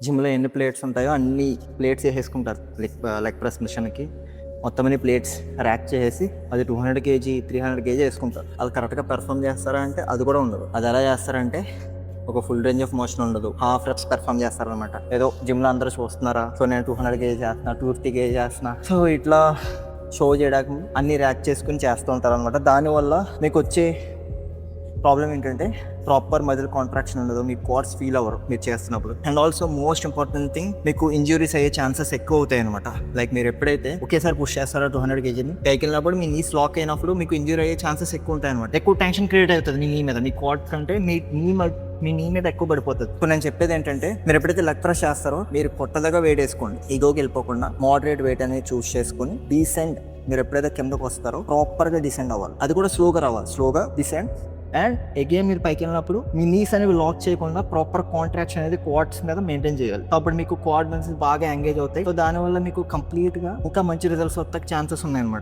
జిమ్లో ఎన్ని ప్లేట్స్ ఉంటాయో అన్ని ప్లేట్స్ వేసేసుకుంటారు లెగ్ ప్రెస్ మిషన్కి. మొత్తం అన్ని ప్లేట్స్ ర్యాక్ చేసి అది 200 kg 300 kg వేసుకుంటారు. అది కరెక్ట్గా పెర్ఫామ్ చేస్తారా అంటే అది కూడా ఉండదు. అది ఎలా చేస్తారంటే ఒక ఫుల్ రేంజ్ ఆఫ్ మోషన్ ఉండదు, హాఫ్ రెప్స్ పెర్ఫామ్ చేస్తారనమాట. ఏదో జిమ్లో అందరూ చూస్తున్నారా, సో నేను 200 kg చేస్తున్నా, 250 kg చేస్తున్నా, సో ఇట్లా షో చేయడానికి అన్ని ర్యాక్ చేసుకుని చేస్తూ ఉంటారు అనమాట. దానివల్ల మీకు వచ్చే ప్రాబ్లం ఏంటంటే ప్రాపర్ మజిల్ కాంట్రాక్షన్ ఉండదు, మీ క్వాడ్స్ ఫీల్ అవ్వరు మీరు చేస్తున్నప్పుడు. And also most important thing, మీకు ఇంజ్యూరీస్ అయ్యే ఛాన్సెస్ ఎక్కువ అవుతాయి అనమాట. లైక్ మీరు ఎప్పుడైతే ఒకేసారి పుష్ చేస్తారో 200 kg పైకి వెళ్ళినప్పుడు మీ నీస్ లాక్ అయినప్పుడు మీకు ఇంజ్యూరీ అయ్యే ఛాన్సెస్ ఎక్కువ ఉంటాయి అనమాట. ఎక్కువ టెన్షన్ క్రియేట్ అవుతుంది మీ నీ మీద, మీ క్వాడ్ కంటే మీ నీ మీద ఎక్కువ పడిపోతుంది. ఇప్పుడు నేను చెప్పేది ఏంటంటే, మీరు ఎప్పుడైతే లెగ్ ప్రెస్ చేస్తారో మీరు కొత్తగా వెయిట్ వేసుకోండి, ఈగోకి వెళ్ళిపోకుండా మోడరేట్ వెయిట్ అనేది చూస్ చేసుకుని డీసెంట్. మీరు ఎప్పుడైతే కిందకు వస్తారో ప్రాపర్గా డిసెండ్ అవ్వాలి, అది కూడా స్లోగా రావాలి, స్లోగా డిసెండ్. అండ్ అగైన్ మీరు పైకి వెళ్ళినప్పుడు మీ నీస్ అనేవి లాక్ చేయకుండా ప్రాపర్ కాంట్రాక్షన్ అనేది క్వాడ్స్ మీద మెయింటైన్ చేయాలి. అప్పుడు మీకు క్వాడ్ మజిల్స్ బాగా ఎంగేజ్ అవుతాయి. సో దానివల్ల మీకు కంప్లీట్గా ఇంకా మంచి రిజల్ట్స్ వస్తాయి ఛాన్సెస్ ఉన్నాయి అనమాట.